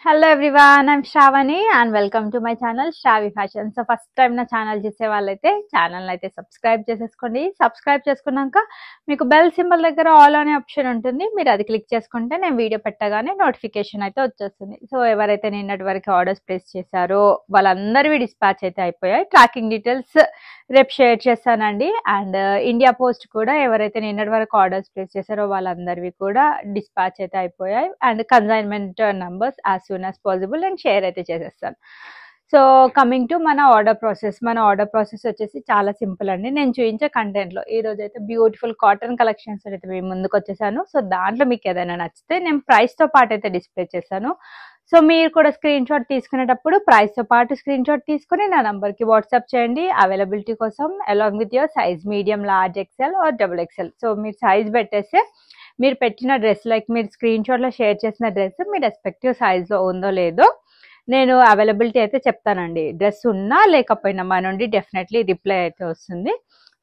Hello everyone, I'm Shravani and welcome to my channel Shravi Fashion. So first time na channel చూసే వాళ్ళైతే channel అయితే subscribe చేసేసుకోండి. Subscribe చేసుకున్నాక మీకు bell symbol దగ్గర ఆల్ అనే ఆప్షన్ ఉంటుంది. మీరు అది క్లిక్ చేసుకుంటే నేను వీడియో పెట్టగానే నోటిఫికేషన్ అయితే వచ్చేస్తుంది. సో ఎవరైతే నిన్నటి వరకు ఆర్డర్స్ ప్లేస్ చేశారో వాళ్ళందరివి డిస్పాచ్ అయితే అయిపోయాయి. ట్రాకింగ్ డీటెయిల్స్ రేపు షేర్ చేస్తానండి. అండ్ ఇండియా పోస్ట్ కూడా ఎవరైతే నిన్నటి వరకు ఆర్డర్స్ ప్లేస్ చేశారో వాళ్ళందరివి కూడా డిస్పాచ్ అయితే అయిపోయాయి. And consignment numbers as soon as possible and share అయితే చేసేస్తాను. సో కమింగ్ టు మన ఆర్డర్ ప్రాసెస్ వచ్చేసి చాలా సింపుల్ అండి. నేను చూపించే కంటెంట్లో ఈరోజు అయితే బ్యూటిఫుల్ కాటన్ కలెక్షన్స్ అయితే మేము ముందుకు వచ్చేసాను. సో దాంట్లో మీకు ఏదైనా నచ్చితే నేను ప్రైస్తో పాటు అయితే డిస్ప్లే చేశాను. సో మీరు కూడా స్క్రీన్ షాట్ తీసుకునేటప్పుడు ప్రైస్తో పాటు స్క్రీన్ షాట్ తీసుకుని నా నంబర్కి వాట్సాప్ చేయండి అవైలబిలిటీ కోసం, along with your size medium, large, XL or double XL. So మీరు సైజ్ పెట్టేస్తే మీరు పెట్టిన డ్రెస్, లైక్ మీరు స్క్రీన్ షాట్లో షేర్ చేసిన డ్రెస్ మీ రెస్పెక్టివ్ సైజ్లో ఉందో లేదో నేను అవైలబిలిటీ అయితే చెప్తానండి. డ్రెస్ ఉన్నా లేకపోయినా మా నుండి డెఫినెట్లీ రిప్లై అయితే వస్తుంది.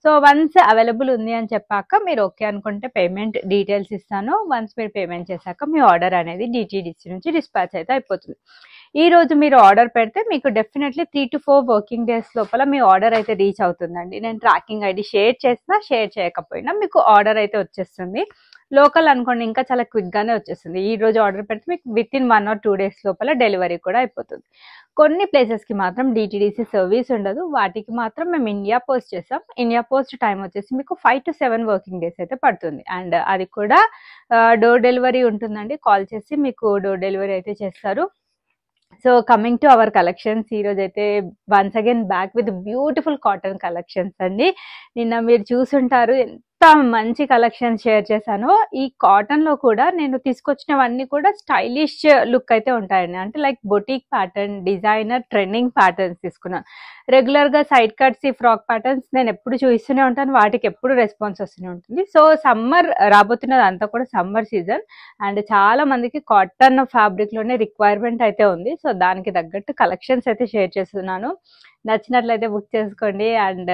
సో వన్స్ అవైలబుల్ ఉంది అని చెప్పాక మీరు ఓకే అనుకుంటే పేమెంట్ డీటెయిల్స్ ఇస్తాను. వన్స్ మీరు పేమెంట్ చేశాక మీ ఆర్డర్ అనేది డిటీడీసీ నుంచి డిస్పాచ్ అయితే అయిపోతుంది. ఈ రోజు మీరు ఆర్డర్ పెడితే మీకు డెఫినెట్లీ 3 to 4 వర్కింగ్ డేస్ లోపల మీ ఆర్డర్ అయితే రీచ్ అవుతుందండి. నేను ట్రాకింగ్ ఐడి షేర్ చేసినా షేర్ చేయకపోయినా మీకు ఆర్డర్ అయితే వచ్చేస్తుంది. లోకల్ అనుకోండి ఇంకా చాలా క్విక్గానే వచ్చేస్తుంది. ఈ రోజు ఆర్డర్ పెడితే మీకు విత్ ఇన్ 1 or 2 days లోపల డెలివరీ కూడా అయిపోతుంది. కొన్ని ప్లేసెస్కి మాత్రం డిటీడీసీ సర్వీస్ ఉండదు. వాటికి మాత్రం మేము ఇండియా పోస్ట్ చేసాం. ఇండియా పోస్ట్ టైం వచ్చేసి మీకు 5 to 7 వర్కింగ్ డేస్ అయితే పడుతుంది. అండ్ అది కూడా డోర్ డెలివరీ ఉంటుందండి. కాల్ చేసి మీకు డోర్ డెలివరీ అయితే చేస్తారు. So coming to our collections, ఈరోజు అయితే once again back with beautiful cotton collections అండి. నిన్న మీరు చూసుంటారు ఎంత మంచి కలెక్షన్స్ షేర్ చేశాను. ఈ కాటన్లో కూడా నేను తీసుకొచ్చినవన్నీ కూడా స్టైలిష్ లుక్ అయితే ఉంటాయండి. అంటే like boutique pattern, designer, trending patterns తీసుకున్నాను. రెగ్యులర్గా సైడ్ కట్స్, ఈ ఫ్రాక్ ప్యాటర్న్స్ నేను ఎప్పుడు చూస్తూనే ఉంటాను. వాటికి ఎప్పుడు రెస్పాన్స్ వస్తూనే ఉంటుంది. సో సమ్మర్ రాబోతున్నది అంతా కూడా సమ్మర్ సీజన్ అండ్ చాలా మందికి కాటన్ ఫ్యాబ్రిక్లోనే రిక్వైర్మెంట్ అయితే ఉంది. సో దానికి తగ్గట్టు కలెక్షన్స్ అయితే షేర్ చేస్తున్నాను. నచ్చినట్లయితే బుక్ చేసుకోండి. అండ్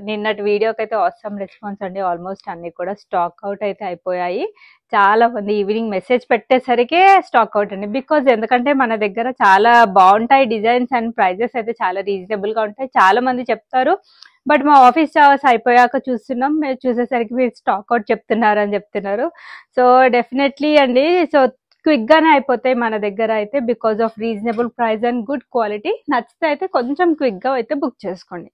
నిన్నటి వీడియోకి అయితే ఆసమ్ రెస్పాన్స్ అండి. ఆల్మోస్ట్ అన్ని కూడా స్టాక్ అవుట్ అయితే అయిపోయాయి. చాలా మంది ఈవినింగ్ మెసేజ్ పెట్టేసరికి స్టాక్ అవుట్ అండి. బికాజ్ ఎందుకంటే మన దగ్గర చాలా బాగుంటాయి డిజైన్స్ అండ్ ప్రైజెస్ అయితే చాలా రీజనబుల్గా ఉంటాయి. చాలా మంది చెప్తారు బట్ మా ఆఫీస్ అవర్స్ అయిపోయాక చూస్తున్నాం, మీరు చూసేసరికి మీరు స్టాక్ అవుట్ చెప్తున్నారు అని చెప్తున్నారు. సో డెఫినెట్లీ అండి, సో క్విక్గానే అయిపోతాయి మన దగ్గర అయితే because of reasonable price and good quality. నచ్చితే అయితే కొంచెం క్విక్గా అయితే బుక్ చేసుకోండి.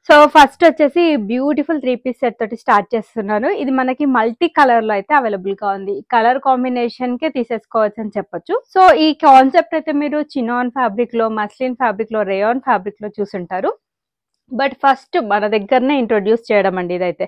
సో ఫస్ట్ వచ్చేసి బ్యూటిఫుల్ 3 piece సెట్ తోటి స్టార్ట్ చేస్తున్నాను. ఇది మనకి మల్టీ కలర్లో అయితే అవైలబుల్గా ఉంది. కలర్ కాంబినేషన్కే తీసేసుకోవచ్చు అని చెప్పొచ్చు. సో ఈ కాన్సెప్ట్ అయితే మీరు చినాన్ ఫ్యాబ్రిక్లో, మస్లిన్ ఫ్యాబ్రిక్లో, రేయాన్ ఫ్యాబ్రిక్లో చూసుంటారు. బట్ ఫస్ట్ మన దగ్గరనే ఇంట్రొడ్యూస్ చేయడం అండి. ఇదైతే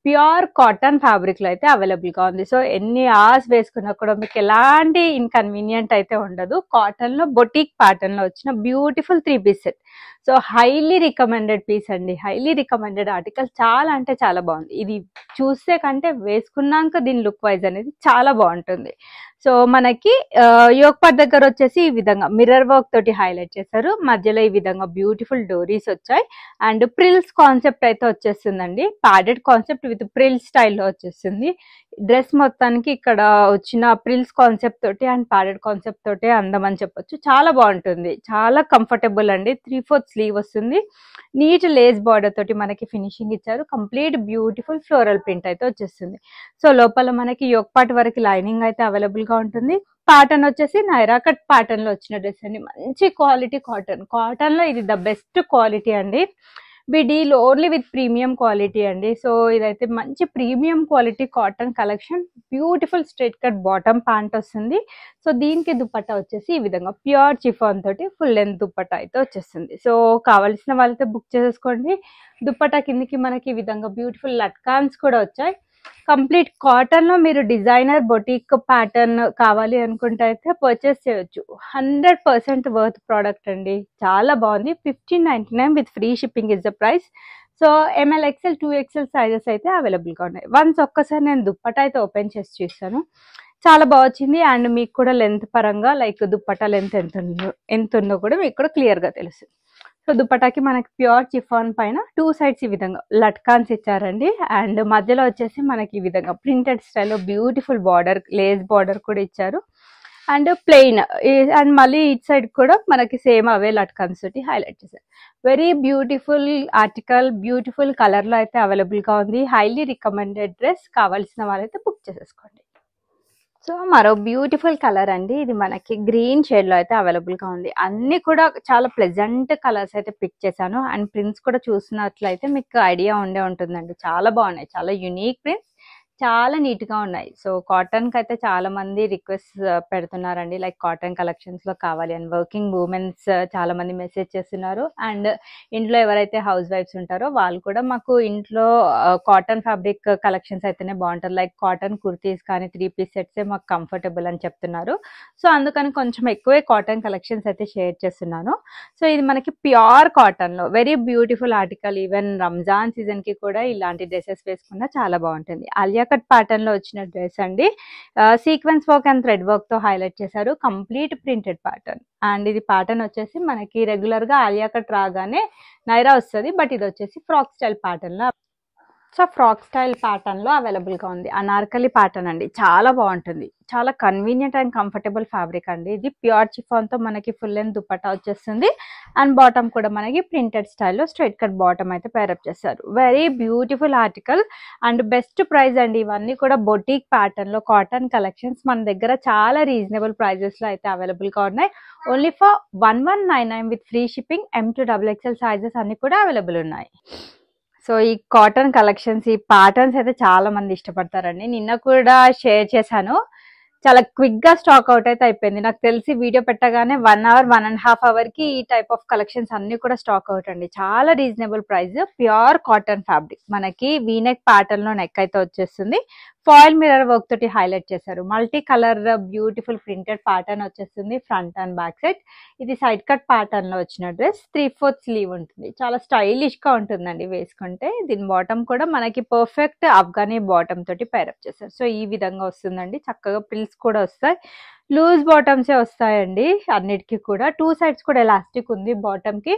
ప్యూర్ కాటన్ ఫ్యాబ్రిక్లో అయితే అవైలబుల్గా ఉంది. సో ఎన్ని అవర్స్ వేసుకున్నా కూడా మీకు ఎలాంటి ఇన్కన్వీనియంట్ అయితే ఉండదు. కాటన్లో బొటిక్ ప్యాటర్న్లో వచ్చిన beautiful 3 piece set. So highly recommended piece అండి, హైలీ రికమెండెడ్ ఆర్టికల్. చాలా అంటే చాలా బాగుంది. ఇది చూస్తే కంటే వేసుకున్నాక దీని లుక్ వైజ్ అనేది చాలా బాగుంటుంది. సో మనకి యోక్ పార్ట్ దగ్గర వచ్చేసి ఈ విధంగా మిర్రర్ వర్క్ తోటి హైలైట్ చేశారు. మధ్యలో ఈ విధంగా బ్యూటిఫుల్ డోరీస్ వచ్చాయి అండ్ ప్రిల్స్ కాన్సెప్ట్ అయితే వచ్చేస్తుందండి. ప్యాడెడ్ కాన్సెప్ట్ విత్ ప్రిల్ స్టైల్లో వచ్చేస్తుంది. డ్రెస్ మొత్తానికి ఇక్కడ వచ్చిన ప్రిల్స్ కాన్సెప్ట్ తోటి అండ్ ప్యాడెడ్ కాన్సెప్ట్ తోటి అందం అని చెప్పొచ్చు. చాలా బాగుంటుంది, చాలా కంఫర్టబుల్ అండి. 3/4 స్లీవ్ వస్తుంది. నీట్ లేస్ బార్డర్ తోటి మనకి ఫినిషింగ్ ఇచ్చారు. కంప్లీట్ బ్యూటిఫుల్ ఫ్లోరల్ ప్రింట్ అయితే వచ్చేస్తుంది. సో లోపల మనకి యోక్ పార్ట్ వరకు లైనింగ్ అయితే అవైలబుల్గా ఉంటుంది. ప్యాటర్న్ వచ్చేసి నైరా కట్ ప్యాటర్న్ లో వచ్చిన డ్రెస్ అండి. మంచి క్వాలిటీ కాటన్ లో ఇది ద బెస్ట్ క్వాలిటీ అండి. We deal only with premium quality అండి. సో ఇదైతే మంచి premium quality cotton collection. Beautiful straight cut bottom pant వస్తుంది. సో దీనికి దుపట్టా వచ్చేసి ఈ విధంగా ప్యూర్ చిఫాన్ తోటి ఫుల్ లెంత్ దుపట్టా అయితే వచ్చేస్తుంది. సో కావాల్సిన వాళ్ళైతే బుక్ చేసేసుకోండి. దుపట్టా కిందికి మనకి ఈ విధంగా బ్యూటిఫుల్ లట్కాన్స్ కూడా వచ్చాయి. కంప్లీట్ కాటన్లో మీరు డిజైనర్ బొటిక్ ప్యాటర్న్ కావాలి అనుకుంటే అయితే పర్చేస్ చేయొచ్చు. 100% వర్త్ ప్రోడక్ట్ అండి. చాలా బాగుంది. 1599 with free shipping is the price. So ML, XL, 2XL sizes అయితే అవైలబుల్గా ఉన్నాయి. వన్స్ ఒక్కసారి నేను దుప్పటా అయితే ఓపెన్ చేసి చూస్తాను. చాలా బాగా వచ్చింది. అండ్ మీకు కూడా లెంత్ పరంగా లైక్ దుప్పటా లెంత్ ఎంత ఉందో కూడా మీకు కూడా క్లియర్గా తెలుస్తుంది. సో దుపట్టాకి మనకి ప్యూర్ చిఫాన్ పైన 2 sides ఈ విధంగా లట్కాన్స్ ఇచ్చారండి. అండ్ మధ్యలో వచ్చేసి మనకి ఈ విధంగా ప్రింటెడ్ స్టైల్లో బ్యూటిఫుల్ బార్డర్, లేస్ బార్డర్ కూడా ఇచ్చారు. అండ్ ప్లెయిన్ అండ్ మళ్ళీ ఇట్ సైడ్ కూడా మనకి సేమ్ అవే లట్కన్స్ తోటి హైలైట్ చేశారు. Very beautiful article, beautiful colour లో అయితే అవైలబుల్ గా ఉంది. Highly recommended dress. కావాల్సిన వాళ్ళైతే బుక్ చేసేసుకోండి. సో మరో బ్యూటిఫుల్ కలర్ అండి, ఇది మనకి గ్రీన్ షేడ్ లో అయితే అవైలబుల్ గా ఉంది. అన్ని కూడా చాలా ప్లెజెంట్ కలర్స్ అయితే పిక్ చేశాను. అండ్ ప్రింట్స్ కూడా చూసినట్లయితే మీకు ఐడియా ఉండే ఉంటుందండి. చాలా బాగున్నాయి, చాలా యునిక్ ప్రింట్స్, చాలా నీట్ గా ఉన్నాయి. సో కాటన్ కి అయితే చాలా మంది రిక్వెస్ట్ పెడుతున్నారండి, లైక్ కాటన్ కలెక్షన్స్ లో కావాలి అని. వర్కింగ్ ఉమెన్స్ చాలా మంది మెసేజ్ చేస్తున్నారు. అండ్ ఇంట్లో ఎవరైతే హౌస్ వైఫ్స్ ఉంటారో వాళ్ళు కూడా మాకు ఇంట్లో కాటన్ ఫ్యాబ్రిక్ కలెక్షన్స్ అయితేనే బాగుంటుంది, లైక్ కాటన్ కుర్తీస్ కానీ 3 పీస్ సెట్సే మాకు కంఫర్టబుల్ అని చెప్తున్నారు. సో అందుకని కొంచెం ఎక్కువే కాటన్ కలెక్షన్స్ అయితే షేర్ చేస్తున్నాను. సో ఇది మనకి ప్యూర్ కాటన్ లో very beautiful article. Even Ramzan season కి కూడా ఇలాంటి డ్రెస్సెస్ వేసుకున్నా చాలా బాగుంటుంది. ఆలియా కట్ ప్యాటర్న్ లో వచ్చిన డ్రెస్ అండి. Sequence work and thread work తో హైలైట్ చేశారు. Complete printed pattern. అండ్ ఇది ప్యాటర్న్ వచ్చేసి మనకి రెగ్యులర్ గా ఆలియా కట్ రాగానే నైరా వస్తుంది, బట్ ఇది వచ్చేసి ఫ్రాక్ స్టైల్ ప్యాటర్న్ లో. సో ఫ్రాక్ స్టైల్ ప్యాటర్న్ లో అవైలబుల్ గా ఉంది. అనార్కలి ప్యాటర్న్ అండి, చాలా బాగుంటుంది. చాలా కన్వీనియంట్ అండ్ కంఫర్టబుల్ ఫ్యాబ్రిక్ అండి. ఇది ప్యూర్ చిఫాన్ తో మనకి ఫుల్ లెంత్ దుపట్టా వచ్చేస్తుంది. అండ్ బాటమ్ కూడా మనకి ప్రింటెడ్ స్టైల్లో స్ట్రైట్ కట్ బాటమ్ అయితే పేరప్ చేశారు. Very beautiful article and best price అండి. ఇవన్నీ కూడా బొటిక్ ప్యాటర్న్ లో కాటన్ కలెక్షన్స్ మన దగ్గర చాలా రీజనబుల్ ప్రైజెస్ లో అయితే అవైలబుల్ గా ఉన్నాయి. Only for 1199 with free shipping. M2XXL sizes అన్ని కూడా అవైలబుల్ ఉన్నాయి. సో ఈ కాటన్ కలెక్షన్స్, ఈ ప్యాటర్న్స్ అయితే చాలా మంది ఇష్టపడతారండి. నిన్న కూడా షేర్ చేశాను, చాలా క్విక్ గా స్టాక్ అవుట్ అయితే అయిపోయింది. నాకు తెలిసి వీడియో పెట్టగానే 1 అవర్ 1.5 అవర్ కి ఈ టైప్ ఆఫ్ కలెక్షన్స్ అన్ని కూడా స్టాక్ అవుట్ అండి. చాలా reasonable price. Pure cotton fabric. మనకి వీనెక్ ప్యాటర్న్ లో నెక్ అయితే వచ్చేస్తుంది. ఫాయిల్ మిర్రర్ వర్క్ తోటి హైలైట్ చేశారు. Multi colour beautiful printed pattern వచ్చేస్తుంది ఫ్రంట్ అండ్ బ్యాక్ సైడ్. ఇది సైడ్ కట్ ప్యాటర్న్ లో వచ్చిన డ్రెస్. 3/4 స్లీవ్ ఉంటుంది. చాలా స్టైలిష్ గా ఉంటుందండి వేసుకుంటే. దీని బాటమ్ కూడా మనకి పర్ఫెక్ట్ ఆఫ్ఘనీ బాటమ్ తోటి పేరప్ చేశారు. సో ఈ విధంగా వస్తుందండి. చక్కగా ప్రిల్స్ కూడా వస్తాయి. లూజ్ బాటమ్సే వస్తాయండి అన్నిటికీ కూడా. 2 సైడ్స్ కూడా ఎలాస్టిక్ ఉంది బాటమ్ కి.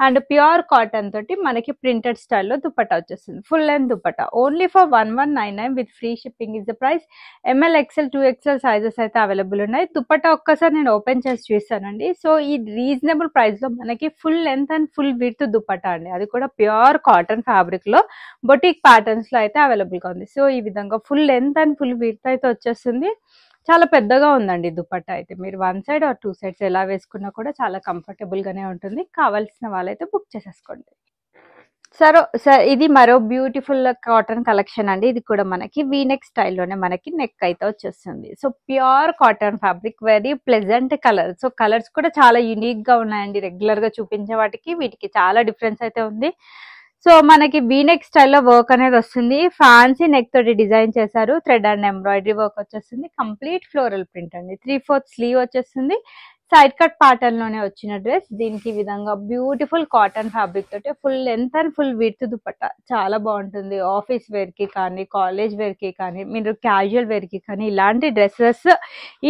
అండ్ ప్యూర్ కాటన్ తోటి మనకి ప్రింటెడ్ స్టైల్లో దుపట్టా వచ్చేస్తుంది. Full length dupatta. Only for 1199 with free shipping is the price. ML, XL, 2XL sizes అయితే అవైలబుల్ ఉన్నాయి. దుపట్టా ఒక్కసారి నేను ఓపెన్ చేసి చూస్తానండి. సో ఈ రీజనబుల్ ప్రైస్ లో మనకి full length and full width dupatta అండి. అది కూడా ప్యూర్ కాటన్ ఫ్యాబ్రిక్ లో బొటిక్ ప్యాటర్న్స్ లో అయితే అవైలబుల్ గా ఉంది. సో ఈ విధంగా full length and full width అయితే వచ్చేస్తుంది. చాలా పెద్దగా ఉందండి దుపట్టా అయితే. మీరు 1 సైడ్ ఆర్ 2 సైడ్స్ ఎలా వేసుకున్నా కూడా చాలా కంఫర్టబుల్ గానే ఉంటుంది. కావాల్సిన వాళ్ళైతే బుక్ చేసేసుకోండి. సార్ ఇది మరో బ్యూటిఫుల్ కాటన్ కలెక్షన్ అండి. ఇది కూడా మనకి వీనెక్ స్టైల్లోనే మనకి నెక్ అయితే వచ్చేస్తుంది. So pure cotton fabric, very pleasant colour. So colours కూడా చాలా యూనిక్ గా ఉన్నాయండి. రెగ్యులర్ గా చూపించే వాటికి వీటికి చాలా డిఫరెన్స్ అయితే ఉంది. సో మనకి వీనెక్ స్టైల్లో వర్క్ అనేది వస్తుంది. ఫ్యాన్సీ నెక్ తోటి డిజైన్ చేశారు. థ్రెడ్ అండ్ ఎంబ్రాయిడరీ వర్క్ వచ్చేస్తుంది. కంప్లీట్ ఫ్లోరల్ ప్రింట్ అండి. 3/4 స్లీవ్ వచ్చేస్తుంది. సైడ్ కట్ ప్యాటర్న్ లోనే వచ్చిన డ్రెస్. దీనికి విధంగా బ్యూటిఫుల్ కాటన్ ఫ్యాబ్రిక్ తోటి full length and full width dupatta. చాలా బాగుంటుంది. ఆఫీస్ వేర్ కి కానీ, కాలేజ్ వేర్ కి కానీ, మీరు క్యాజువల్ వేర్ కి కానీ ఇలాంటి డ్రెస్సెస్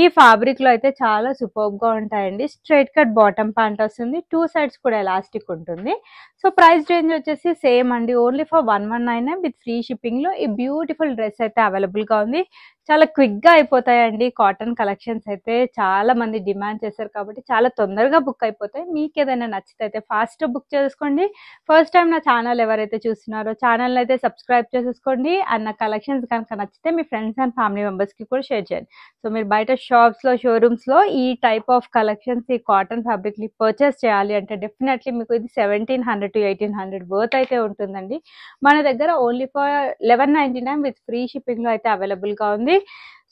ఈ ఫ్యాబ్రిక్ లో అయితే చాలా సూపర్బ్ గా ఉంటాయండి. స్ట్రైట్ కట్ బాటమ్ ప్యాంట్ వస్తుంది. 2 సైడ్స్ కూడా ఎలాస్టిక్ ఉంటుంది. సో ప్రైస్ రేంజ్ వచ్చేసి సేమ్ అండి. Only for 1199 with free shipping లో ఈ బ్యూటిఫుల్ డ్రెస్ అయితే అవైలబుల్ గా ఉంది. చాలా క్విక్ గా అయిపోతాయండి. కాటన్ కలెక్షన్స్ అయితే చాలా మంది డిమాండ్ చేశారు కాబట్టి చాలా తొందరగా బుక్ అయిపోతాయి. మీకు ఏదైనా నచ్చితే అయితే ఫాస్ట్ బుక్ చేసుకోండి. ఫస్ట్ టైం నా ఛానల్ ఎవరైతే చూస్తున్నారో ఛానల్ అయితే సబ్స్క్రైబ్ చేసేసుకోండి. అండ్ నా కలెక్షన్స్ కనుక నచ్చితే మీ ఫ్రెండ్స్ అండ్ ఫ్యామిలీ మెంబర్స్ కి కూడా షేర్ చేయండి. సో మీరు బయట షాప్స్ లో, షోరూమ్స్ లో ఈ టైప్ ఆఫ్ కలెక్షన్స్, ఈ కాటన్ ఫ్యాబ్రిక్ ని పర్చేస్ చేయాలి అంటే డెఫినెట్లీ మీకు ఇది 1700 to 1800 వర్త్ అయితే ఉంటుందండి. మన దగ్గర only for 1199 with free shipping లో అయితే అవైలబుల్ గా ఉంది.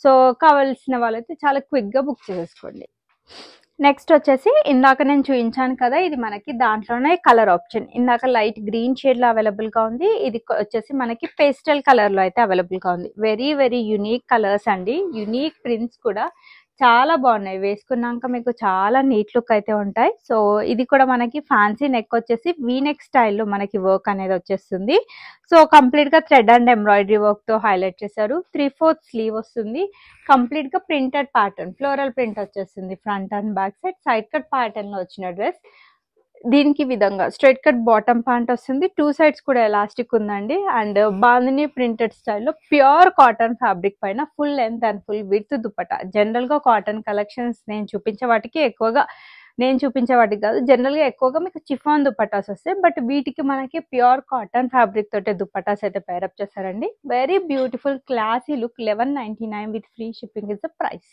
సో కావాల్సిన వాళ్ళైతే చాలా క్విక్ గా బుక్ చేసుకోండి. నెక్స్ట్ వచ్చేసి ఇందాక నేను చూపించాను కదా, ఇది మనకి దాంట్లోనే కలర్ ఆప్షన్. ఇందాక లైట్ గ్రీన్ షేడ్ లో అవైలబుల్ గా ఉంది. ఇది వచ్చేసి మనకి పేస్టల్ కలర్ లో అయితే అవైలబుల్ గా ఉంది. వెరీ వెరీ యునిక్ కలర్స్ అండి. యునిక్ ప్రింట్స్ కూడా చాలా బాగున్నాయి. వేసుకున్నాక మీకు చాలా నీట్ లుక్ అయితే ఉంటాయి. సో ఇది కూడా మనకి ఫ్యాన్సీ నెక్ వచ్చేసి వీనెక్ స్టైల్లో మనకి వర్క్ అనేది వచ్చేస్తుంది. సో కంప్లీట్ గా థ్రెడ్ అండ్ ఎంబ్రాయిడరీ వర్క్ తో హైలైట్ చేశారు. 3/4 స్లీవ్ వస్తుంది. కంప్లీట్ గా ప్రింటెడ్ ప్యాటర్న్, ఫ్లోరల్ ప్రింట్ వచ్చేస్తుంది front and back side. Side cut pattern లో వచ్చిన డ్రెస్. దీనికి విధంగా స్ట్రైట్ కట్ బాటమ్ ప్యాంట్ వస్తుంది. 2 సైడ్స్ కూడా ఎలాస్టిక్ ఉందండి. అండ్ బాందిని ప్రింటెడ్ స్టైల్లో ప్యూర్ కాటన్ ఫ్యాబ్రిక్ పైన full length and full width dupatta. జనరల్గా కాటన్ కలెక్షన్స్ నేను చూపించే వాటికి కాదు, జనరల్గా ఎక్కువగా మీకు చిఫాన్ దుపట్టాస్ వస్తాయి. బట్ వీటికి మనకి ప్యూర్ కాటన్ ఫ్యాబ్రిక్ తోటే దుపట్టాస్ అయితే పేరప్ చేస్తారండి. Very beautiful classy look. 1199 with free shipping is the price.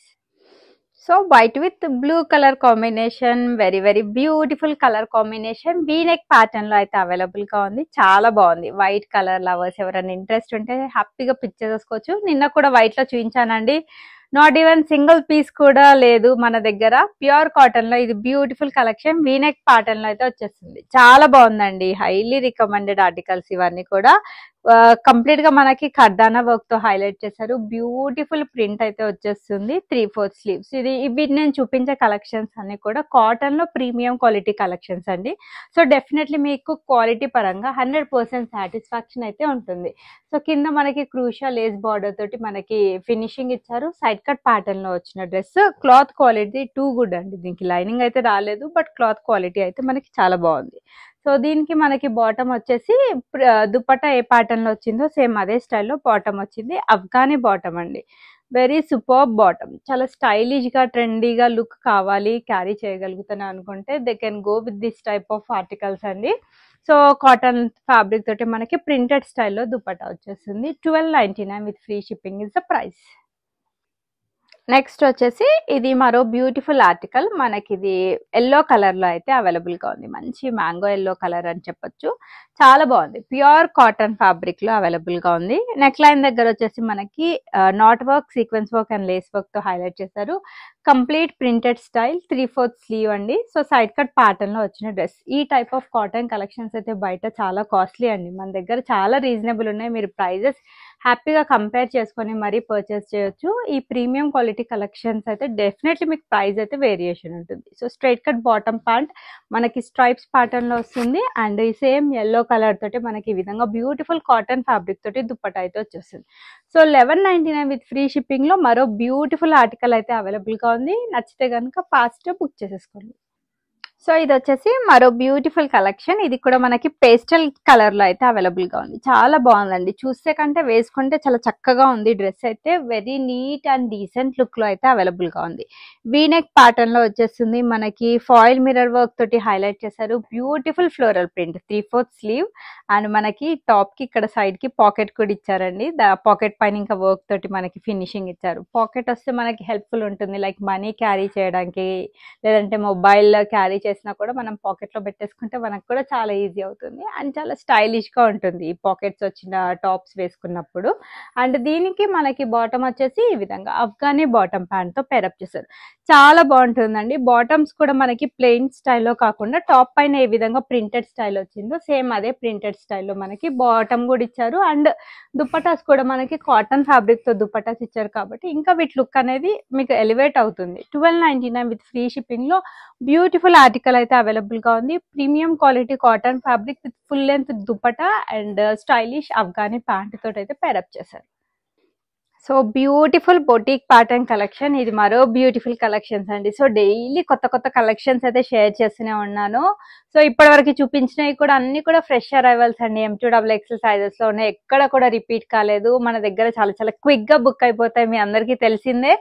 So white with blue colour combination, very very beautiful colour combination. V-neck pattern లో అయితే అవైలబుల్ గా ఉంది. చాలా బాగుంది. వైట్ కలర్ లవర్స్ ఎవరైనా ఇంట్రెస్ట్ ఉంటే హ్యాపీగా పిక్ చేసుకోవచ్చు. నిన్న కూడా వైట్ లో చూపించానండి. నాట్ ఈవెన్ సింగిల్ పీస్ కూడా లేదు మన దగ్గర. ప్యూర్ కాటన్ లో ఇది బ్యూటిఫుల్ కలెక్షన్. వీనెక్ ప్యాటర్న్ లో అయితే వచ్చేస్తుంది. చాలా బాగుందండి. హైలీ రికమెండెడ్ ఆర్టికల్స్ ఇవన్నీ కూడా. కంప్లీట్ గా మనకి కర్దానా వర్క్ తో హైలైట్ చేశారు. బ్యూటిఫుల్ ప్రింట్ అయితే వచ్చేస్తుంది. 3/4 స్లీవ్స్. ఇవి నేను చూపించే కలెక్షన్స్ అన్ని కూడా కాటన్ లో ప్రీమియం క్వాలిటీ కలెక్షన్స్ అండి. సో డెఫినెట్లీ మీకు క్వాలిటీ పరంగా 100% సాటిస్ఫాక్షన్ అయితే ఉంటుంది. సో కింద మనకి క్రూషియల్ లేస్ బార్డర్ తోటి మనకి ఫినిషింగ్ ఇచ్చారు. సైడ్ కట్ ప్యాటర్న్ లో వచ్చిన dress. Cloth quality too good అండి. దీనికి లైనింగ్ అయితే రాలేదు, బట్ క్లాత్ క్వాలిటీ అయితే మనకి చాలా బాగుంది. సో దీనికి మనకి బాటమ్ వచ్చేసి దుపట్టా ఏ ప్యాటర్న్ లో వచ్చిందో సేమ్ అదే స్టైల్లో బాటమ్ వచ్చింది. అఫ్ఘానీ బాటమ్ అండి. Very super bottom. చాలా స్టైలిష్ గా ట్రెండీగా లుక్ కావాలి, క్యారీ చేయగలుగుతాను అనుకుంటే they can go with this type of articles అండి. సో కాటన్ ఫ్యాబ్రిక్ తోటి మనకి ప్రింటెడ్ స్టైల్లో దుపట్టా వచ్చేస్తుంది. 1299 with free shipping is the price. Next వచ్చేసి ఇది మరో బ్యూటిఫుల్ ఆర్టికల్. మనకి ఇది ఎల్లో కలర్ లో అయితే అవైలబుల్ గా ఉంది. మంచి మ్యాంగో ఎల్లో కలర్ అని చెప్పొచ్చు. చాలా బాగుంది. ప్యూర్ కాటన్ ఫ్యాబ్రిక్ లో అవైలబుల్ గా ఉంది. నెక్ లైన్ దగ్గర వచ్చేసి మనకి not work, sequence work and lace work తో హైలైట్ చేశారు. Complete printed style. 3/4 స్లీవ్ అండి. సో సైడ్ కట్ ప్యాటర్న్ లో వచ్చిన డ్రెస్. ఈ టైప్ ఆఫ్ కాటన్ కలెక్షన్స్ అయితే బయట చాలా కాస్ట్లీ అండి. మన దగ్గర చాలా రీజనబుల్ ఉన్నాయి. మీరు ప్రైజెస్ హ్యాపీగా కంపేర్ చేసుకొని మరీ పర్చేస్ చేయొచ్చు. ఈ ప్రీమియం క్వాలిటీ కలెక్షన్స్ అయితే డెఫినెట్లీ మీకు ప్రైస్ అయితే వేరియేషన్ ఉంటుంది. So straight cut bottom pant మనకి స్ట్రైప్స్ ప్యాటర్న్ లో వస్తుంది. అండ్ ఈ సేమ్ ఎల్లో కలర్ తోటి మనకి ఈ విధంగా బ్యూటిఫుల్ కాటన్ ఫ్యాబ్రిక్ తోటి దుపట్టా అయితే వచ్చేస్తుంది. సో 1199 విత్ ఫ్రీ షిప్పింగ్ లో మరో బ్యూటిఫుల్ ఆర్టికల్ అయితే అవైలబుల్ గా ఉంది. నచ్చితే కనుక ఫాస్ట్ బుక్ చేసేసుకోండి. సో ఇది వచ్చేసి మరో బ్యూటిఫుల్ కలెక్షన్. ఇది కూడా మనకి పేస్టల్ కలర్ లో అయితే అవైలబుల్ గా ఉంది. చాలా బాగుందండి. చూస్తే కంటే వేసుకుంటే చాలా చక్కగా ఉంది. డ్రెస్ అయితే very neat and decent look లో అయితే అవైలబుల్ గా ఉంది. వీనెక్ ప్యాటర్న్ లో వచ్చేస్తుంది. మనకి ఫాయిల్ మిర్రర్ వర్క్ తోటి హైలైట్ చేశారు. Beautiful floral print. 3/4 sleeve and మనకి టాప్ కి ఇక్కడ సైడ్ కి పాకెట్ కూడా ఇచ్చారండి. పాకెట్ పైన ఇంకా వర్క్ తోటి మనకి ఫినిషింగ్ ఇచ్చారు. పాకెట్ వస్తే మనకి హెల్ప్ఫుల్ ఉంటుంది. లైక్ మనీ క్యారీ చేయడానికి, లేదంటే మొబైల్ క్యారీ చేసినా కూడా మనం పాకెట్ లో పెట్టేసుకుంటే మనకు కూడా చాలా ఈజీ అవుతుంది. అండ్ చాలా స్టైలిష్ గా ఉంటుంది ఈ పాకెట్స్ వచ్చిన టాప్స్ వేసుకున్నప్పుడు. అండ్ దీనికి మనకి బాటమ్ వచ్చేసి ఈ విధంగా అఫ్ఘానీ బాటమ్ ప్యాంట్ తో పేరప్ చేశారు. చాలా బాగుంటుందండి. బాటమ్స్ కూడా మనకి ప్లెయిన్ స్టైల్లో కాకుండా టాప్ పైన ఏ విధంగా ప్రింటెడ్ స్టైల్ వచ్చిందో సేమ్ అదే ప్రింటెడ్ స్టైల్లో మనకి బాటమ్ కూడా ఇచ్చారు. అండ్ దుపట్టాస్ కూడా మనకి కాటన్ ఫ్యాబ్రిక్ తో దుపట్టాస్ ఇచ్చారు కాబట్టి ఇంకా వీటి లుక్ అనేది మీకు ఎలివేట్ అవుతుంది. 1299 విత్ ఫ్రీ షిప్పింగ్ లో బ్యూటిఫుల్ ఆర్టికల్ అయితే అవైలబుల్ గా ఉంది. Premium quality cotton fabric with full length dupatta and stylish Afghani pant తోటి అయితే పేరప్ చేశారు. So beautiful boutique pattern collection. ఇది మరో బ్యూటిఫుల్ కలెక్షన్స్ అండి. సో డైలీ కొత్త కొత్త కలెక్షన్స్ అయితే షేర్ చేస్తూనే ఉన్నాను. సో ఇప్పటి వరకు చూపించినవి కూడా అన్ని కూడా ఫ్రెష్ అరైవల్స్ అండి. M2XXL సైజెస్ లో ఉన్నాయి. ఎక్కడ కూడా రిపీట్ కాలేదు. మన దగ్గర చాలా చాలా క్విక్ గా బుక్ అయిపోతాయి. మీ అందరికీ తెలిసిందే.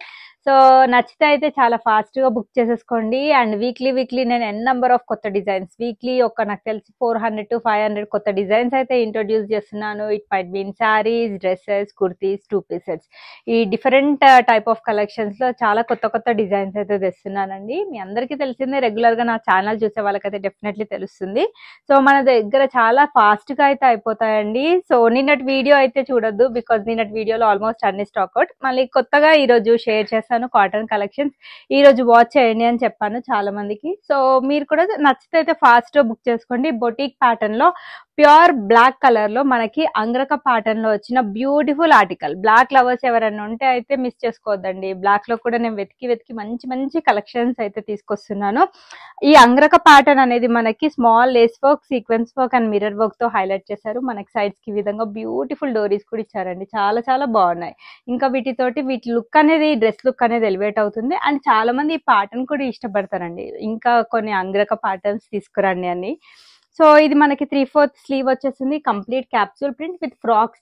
సో నచ్చితే అయితే చాలా ఫాస్ట్ గా బుక్ చేసేసుకోండి. అండ్ వీక్లీ నేను నెంబర్ ఆఫ్ కొత్త డిజైన్స్ వీక్లీ నాకు తెలిసి 400 to 500 కొత్త డిజైన్స్ అయితే ఇంట్రొడ్యూస్ చేస్తున్నాను. It might mean saris, dresses, kurtis, 2 pieces. ఈ డిఫరెంట్ టైప్ ఆఫ్ కలెక్షన్స్ లో చాలా కొత్త కొత్త డిజైన్స్ అయితే తెస్తున్నానండి. మీ అందరికీ తెలిసిందే. రెగ్యులర్ గా నా ఛానల్ చూసే వాళ్ళకైతే డెఫినెట్లీ తెలుస్తుంది. సో మన దగ్గర చాలా ఫాస్ట్ గా అయితే అయిపోతాయండి. సో నిన్నటి వీడియో అయితే చూడొద్దు, బికాస్ నిన్నటి వీడియోలో ఆల్మోస్ట్ అన్ని స్టాక్ అవుట్. మళ్ళీ కొత్తగా ఈ రోజు షేర్ చేస్తాను కాటన్ కలెక్షన్స్. ఈ రోజు వాచ్ చేయండి అని చెప్పాను చాలా మందికి. సో మీరు కూడా నచ్చితే అయితే ఫాస్ట్ గా బుక్ చేసుకోండి. బొటిక్ ప్యాటర్న్ లో ప్యూర్ బ్లాక్ కలర్ లో మనకి అంగ్రక ప్యాటర్న్ లో వచ్చిన బ్యూటిఫుల్ ఆర్టికల్. బ్లాక్ లవర్స్ ఎవరైనా ఉంటే అయితే మిస్ చేసుకోవద్దండి. బ్లాక్ లో కూడా నేను వెతికి మంచి మంచి కలెక్షన్స్ అయితే తీసుకొస్తున్నాను. ఈ అంగ్రక ప్యాటర్న్ అనేది మనకి small lace work, sequence work and mirror work తో హైలైట్ చేశారు. మనకి సైడ్స్ కి ఈ విధంగా బ్యూటిఫుల్ డోరీస్ కూడా ఇచ్చారండి. చాలా చాలా బాగున్నాయి. ఇంకా వీటి లుక్ అనేది, డ్రెస్ లుక్ అనేది ఎలివేట్ అవుతుంది. అండ్ చాలా మంది ఈ ప్యాటర్న్ కూడా ఇష్టపడతారండి. ఇంకా కొన్ని అంగ్రక ప్యాటర్న్స్ తీసుకురండి అని. సో ఇది మనకి 3/4 స్లీవ్ వచ్చేసింది. Complete capsule print with frock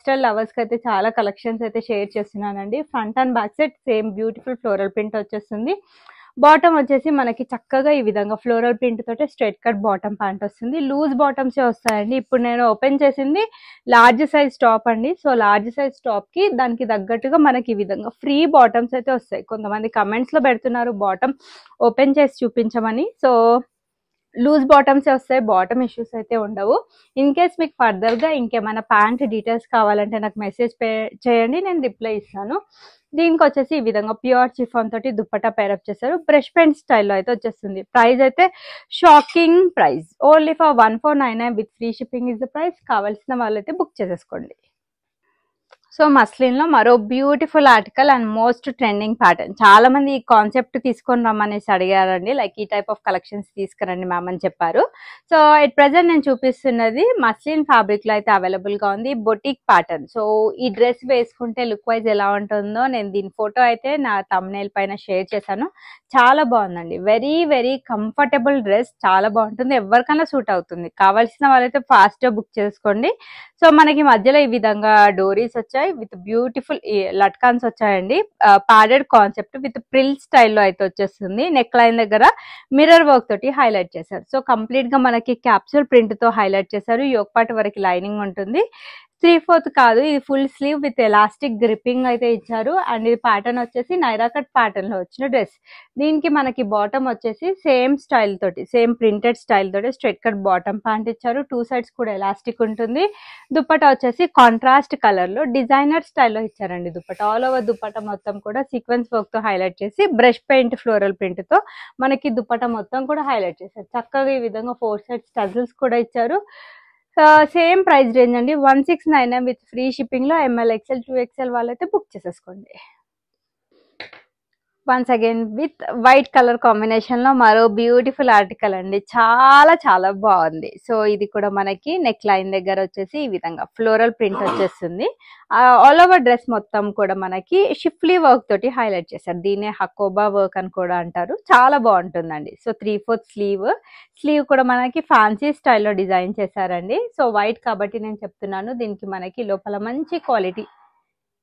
style lovers కి అయితే చాలా కలెక్షన్స్ అయితే షేర్ చేస్తున్నానండి. Front and back side same beautiful floral print వచ్చేస్తుంది. బాటమ్ వచ్చేసి మనకి చక్కగా ఈ విధంగా ఫ్లోరల్ ప్రింట్ తోటి స్ట్రైట్ కట్ బాటమ్ ప్యాంట్ వస్తుంది. లూజ్ బాటమ్స్ వస్తాయండి. ఇప్పుడు నేను ఓపెన్ చేసింది లార్జ్ సైజ్ టాప్ అండి. సో లార్జ్ సైజ్ టాప్ కి దానికి తగ్గట్టుగా మనకి ఈ విధంగా ఫ్రీ బాటమ్స్ అయితే వస్తాయి. కొంతమంది కమెంట్స్ లో పెడుతున్నారు బాటమ్ ఓపెన్ చేసి చూపించమని. సో లూజ్ బాటమ్స్ వస్తాయి, బాటమ్ ఇష్యూస్ అయితే ఉండవు. ఇన్ కేస్ మీకు ఫర్దర్ గా ఇంకేమైనా ప్యాంట్ డీటెయిల్స్ కావాలంటే నాకు మెసేజ్ చేయండి, నేను రిప్లై ఇస్తాను. దీనికి వచ్చేసి ఈ విధంగా ప్యూర్ చిఫాన్ తోటి దుప్పట్టా పేరప్ చేశారు. బ్రష్ పెయింట్ స్టైల్లో అయితే వచ్చేస్తుంది. ప్రైస్ అయితే shocking price, only for 1499 with free shipping is the price. కావాల్సిన వాళ్ళైతే బుక్ చేసేసుకోండి. సో మస్లిన్ లో మరో beautiful article and most trending pattern. చాలా మంది ఈ కాన్సెప్ట్ తీసుకొని రమ్మనేసి అడిగారండి. లైక్ ఈ టైప్ ఆఫ్ కలెక్షన్స్ తీసుకురండి మ్యామ్ అని చెప్పారు. సో ఎట్ ప్రెసెంట్ నేను చూపిస్తున్నది మస్లిన్ ఫ్యాబ్రిక్ లో అయితే అవైలబుల్ గా ఉంది, బొటిక్ ప్యాటర్న్. సో ఈ డ్రెస్ వేసుకుంటే లుక్ వైజ్ ఎలా ఉంటుందో నేను దీని ఫోటో అయితే నా థంబ్నెయిల్ పైన షేర్ చేశాను. చాలా బాగుందండి. వెరీ వెరీ కంఫర్టబుల్ డ్రెస్, చాలా బాగుంటుంది. ఎవరికైనా సూట్ అవుతుంది. కావాల్సిన వాళ్ళైతే ఫాస్ట్ గా బుక్ చేసుకోండి. సో మనకి మధ్యలో ఈ విధంగా డోరీస్ వచ్చాయి విత్ బ్యూటిఫుల్ లట్కాన్స్ వచ్చాయండి. ప్యాడెడ్ కాన్సెప్ట్ విత్ ప్రిల్ స్టైల్లో అయితే వచ్చేస్తుంది. నెక్ లైన్ దగ్గర మిర్రర్ వర్క్ తోటి హైలైట్ చేశారు. సో కంప్లీట్ గా మనకి క్యాప్సూల్ ప్రింట్ తో హైలైట్ చేశారు. యోక్ పార్ట్ వరకు లైనింగ్ ఉంటుంది. 3/4 కాదు, ఇది full sleeve with elastic gripping అయితే ఇచ్చారు. అండ్ ఇది ప్యాటర్న్ వచ్చేసి నైరా కట్ ప్యాటర్న్ లో వచ్చిన డ్రెస్. దీనికి మనకి బాటమ్ వచ్చేసి సేమ్ స్టైల్ తోటి, సేమ్ ప్రింటెడ్ స్టైల్ తోటి స్ట్రైట్ కట్ బాటమ్ ప్యాంట్ ఇచ్చారు. 2 సైడ్స్ కూడా ఎలాస్టిక్ ఉంటుంది. దుప్పటా వచ్చేసి కాంట్రాస్ట్ కలర్ లో డిజైనర్ స్టైల్లో ఇచ్చారండి. దుప్పటా ఆల్ ఓవర్ దుప్పటా మొత్తం కూడా సీక్వెన్స్ వర్క్ తో హైలైట్ చేసి బ్రష్ పెయింట్ ఫ్లోరల్ ప్రింట్ తో మనకి దుప్పటా మొత్తం కూడా హైలైట్ చేశారు. చక్కగా ఈ విధంగా 4 సైడ్స్ టజిల్స్ కూడా ఇచ్చారు. సేమ్ ప్రైస్ రేంజ్ అండి, 1699 విత్ ఫ్రీ షిప్పింగ్ లో ML XL 2XL వాళ్ళైతే బుక్ చేసేసుకోండి. Once again with white colour combination లో మరో బ్యూటిఫుల్ ఆర్టికల్ అండి. చాలా చాలా బాగుంది. సో ఇది కూడా మనకి నెక్ లైన్ దగ్గర వచ్చేసి ఈ విధంగా ఫ్లోరల్ ప్రింట్ వచ్చేస్తుంది. ఆల్ ఓవర్ డ్రెస్ మొత్తం కూడా మనకి షిఫ్లీ వర్క్ తోటి హైలైట్ చేశారు. దీన్నే హకోబా వర్క్ అని కూడా అంటారు. చాలా బాగుంటుందండి. సో 3/4 స్లీవ్ కూడా మనకి ఫ్యాన్సీ స్టైల్లో డిజైన్ చేశారండి. సో వైట్ కాబట్టి నేను చెప్తున్నాను, దీనికి మనకి లోపల మంచి క్వాలిటీ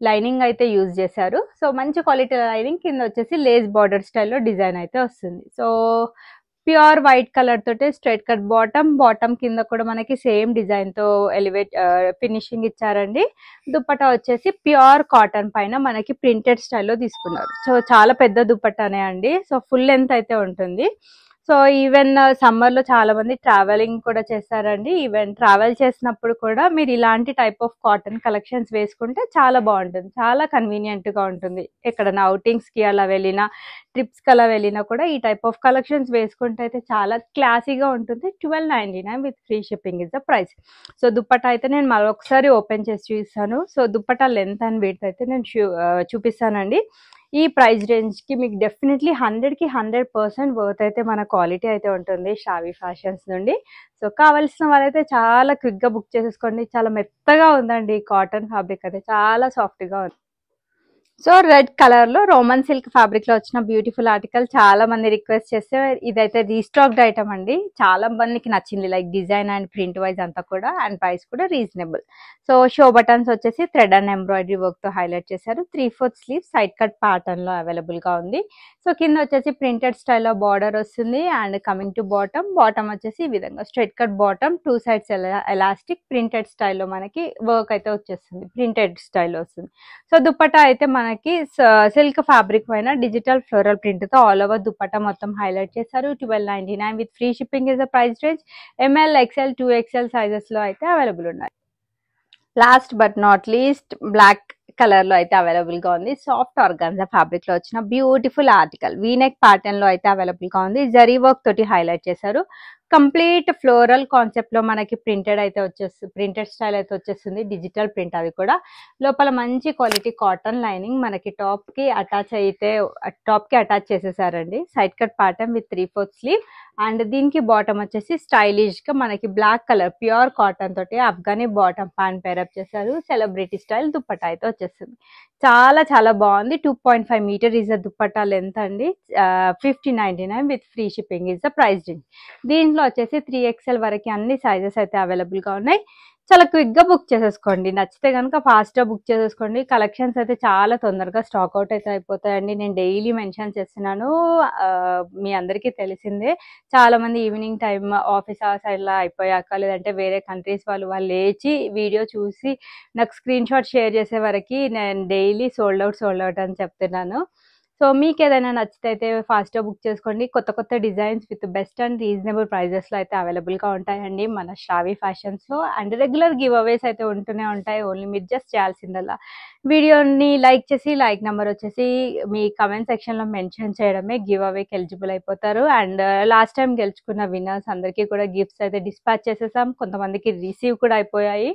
లైనింగ్ అయితే యూజ్ చేశారు. సో మంచి క్వాలిటీ లైనింగ్, కింద వచ్చేసి లేస్ బార్డర్ స్టైల్లో డిజైన్ అయితే వస్తుంది. సో ప్యూర్ వైట్ కలర్ తోటి స్ట్రైట్ కట్ బాటమ్ కింద కూడా మనకి సేమ్ డిజైన్ తో ఎలివేట్ ఫినిషింగ్ ఇచ్చారండి. దుప్పటా వచ్చేసి ప్యూర్ కాటన్ పైన మనకి ప్రింటెడ్ స్టైల్లో తీసుకున్నారు. సో చాలా పెద్ద దుప్పటానే అండి. సో ఫుల్ లెంత్ అయితే ఉంటుంది. సో ఈవెన్ సమ్మర్ లో చాలా మంది ట్రావెలింగ్ కూడా చేస్తారండి. ఈవెన్ ట్రావెల్ చేసినప్పుడు కూడా మీరు ఇలాంటి టైప్ ఆఫ్ కాటన్ కలెక్షన్స్ వేసుకుంటే చాలా బాగుంటుంది, చాలా కన్వీనియంట్ గా ఉంటుంది. ఎక్కడైనా అవుటింగ్స్ కి అలా వెళ్ళినా, ట్రిప్స్ కి అలా వెళ్ళినా కూడా ఈ టైప్ ఆఫ్ కలెక్షన్స్ వేసుకుంటే అయితే చాలా క్లాసీగా ఉంటుంది. 1299 with free shipping is the price. So dupatta అయితే నేను మరొకసారి ఓపెన్ చేసి చూపిస్తాను. So dupatta length and width అయితే నేను చూపిస్తానండి. ఈ ప్రైస్ రేంజ్ కి మీకు డెఫినెట్లీ 100కి 100% వర్త్ అయితే మన క్వాలిటీ అయితే ఉంటుంది షావీ ఫ్యాషన్స్ నుండి. సో కావాల్సిన వాళ్ళైతే చాలా క్విక్ గా బుక్ చేసేసుకోండి. చాలా మెత్తగా ఉందండి కాటన్ ఫ్యాబ్రిక్ అయితే, చాలా సాఫ్ట్ గా ఉంది. సో రెడ్ కలర్ లో రోమన్ సిల్క్ ఫ్యాబ్రిక్ లో వచ్చిన బ్యూటిఫుల్ ఆర్టికల్ చాలా మంది రిక్వెస్ట్ చేస్తే ఇదైతే రీస్టాక్డ్ ఐటమ్ అండి. చాలా మందికి నచ్చింది, like design and print wise అంతా కూడా, అండ్ ప్రైస్ కూడా రీజనబుల్. సో షో బటన్స్ వచ్చేసి థ్రెడ్ అండ్ ఎంబ్రాయిడరీ వర్క్ తో హైలైట్ చేశారు. 3/4 స్లీవ్ సైడ్ కట్ ప్యాటర్న్ లో అవైలబుల్ గా ఉంది. సో కింద వచ్చేసి ప్రింటెడ్ స్టైల్లో బార్డర్ వస్తుంది. అండ్ కమింగ్ టు బాటమ్ వచ్చేసి ఈ విధంగా straight cut bottom, 2 sides elastic printed స్టైల్లో మనకి వర్క్ అయితే వచ్చేస్తుంది, ప్రింటెడ్ స్టైల్లో వస్తుంది. సో దుప్పటా అయితే మనకి సిల్క్ ఫ్యాబ్రిక్ పైన డిజిటల్ ఫ్లోరల్ ప్రింట్ తో ఆల్ ఓవర్ దుప్పటా మొత్తం హైలైట్ చేశారు. 1299 with free shipping is the price range. ML XL 2XL sizes లో అయితే అవైలబుల్ ఉన్నాయి. Last but not least black colour లో అయితే అవైలబుల్ గా ఉంది. సాఫ్ట్ ఆర్గాన్జా ఫ్యాబ్రిక్ లో వచ్చిన బ్యూటిఫుల్ ఆర్టికల్ వీనెక్ ప్యాటర్న్ లో అయితే అవైలబుల్ గా ఉంది. జరీ వర్క్ తోటి హైలైట్ చేశారు. కంప్లీట్ ఫ్లోరల్ కాన్సెప్ట్ లో మనకి ప్రింటెడ్ అయితే వచ్చేస్తుంది, ప్రింటెడ్ స్టైల్ అయితే వచ్చేస్తుంది, డిజిటల్ ప్రింట్. అది కూడా లోపల మంచి క్వాలిటీ కాటన్ లైనింగ్ మనకి టాప్ కి అటాచ్ చేసేసారండి. Side cut pattern with 3/4 sleeve. And దీనికి బాటమ్ వచ్చేసి స్టైలిష్ గా మనకి బ్లాక్ కలర్ ప్యూర్ కాటన్ తోటి అఫ్ఘనీ బాటమ్ ప్యాంట్ పేరప్ చేశారు. సెలబ్రిటీ స్టైల్ దుప్పట్టా అయితే వచ్చేస్తుంది. చాలా చాలా బాగుంది. 2.5 metre is the dupatta length అండి. 5099 with free shipping is the price range. దీంట్లో వచ్చేసి 3XL వరకు అన్ని సైజెస్ అయితే అవైలబుల్ గా ఉన్నాయి. చాలా క్విక్ గా బుక్ చేసేసుకోండి. నచ్చితే కనుక ఫాస్ట్ గా బుక్ చేసేసుకోండి. కలెక్షన్స్ అయితే చాలా తొందరగా స్టాక్ అవుట్ అయితే అయిపోతాయండి. నేను డైలీ మెన్షన్ చేస్తున్నాను. మీ అందరికీ తెలిసిందే. చాలా మంది ఈవినింగ్ టైం ఆఫీస్ అవర్స్ ఇలా అయిపోయాక, లేదంటే వేరే కంట్రీస్ వాళ్ళు లేచి వీడియో చూసి నాకు స్క్రీన్ షాట్ షేర్ చేసే వరకు నేను డైలీ సోల్డ్ అవుట్ అని చెప్తున్నాను. సో మీకు ఏదైనా నచ్చితే అయితే ఫాస్ట్గా బుక్ చేసుకోండి. కొత్త కొత్త designs with best and reasonable ప్రైజెస్లో అయితే అవైలబుల్గా ఉంటాయండి మన శ్రావి ఫ్యాషన్స్లో. అండ్ రెగ్యులర్ గివ్ అవేస్ అయితే ఉంటూనే ఉంటాయి. ఓన్లీ మీరు జస్ట్ చేయాల్సిందల్లా వీడియోని లైక్ చేసి, లైక్ నెంబర్ వచ్చేసి మీ కమెంట్ సెక్షన్లో మెన్షన్ చేయడమే గివ్ అవేకి ఎలిజిబుల్ అయిపోతారు. అండ్ లాస్ట్ టైం గెలుచుకున్న విన్నర్స్ అందరికీ కూడా గిఫ్ట్స్ అయితే డిస్పాచ్ చేసేసాం. కొంతమందికి రిసీవ్ కూడా అయిపోయాయి.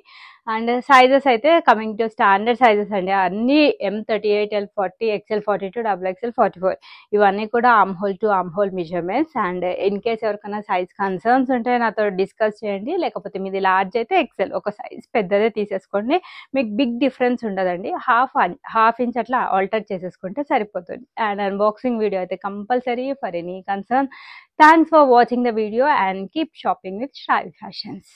అండ్ సైజెస్ అయితే కమింగ్ టు స్టాండర్డ్ సైజెస్ అండి. అన్ని M38, L40, XL 42, XXL 44 ఇవన్నీ కూడా arm whole to arm whole measurements. And in case ఎవరికైనా సైజ్ కన్సర్న్స్ ఉంటే నాతో డిస్కస్ చేయండి. లేకపోతే మీది లార్జ్ అయితే XL ఒక సైజ్ పెద్దదే తీసేసుకోండి. మీకు బిగ్ డిఫరెన్స్ ఉండదండి. హాఫ్ ఇంచ్ అట్లా ఆల్టర్ చేసేసుకుంటే సరిపోతుంది. అండ్ అన్బాక్సింగ్ వీడియో అయితే compulsory for any concern. Thanks for watching the video and keep shopping with Shravi fashions.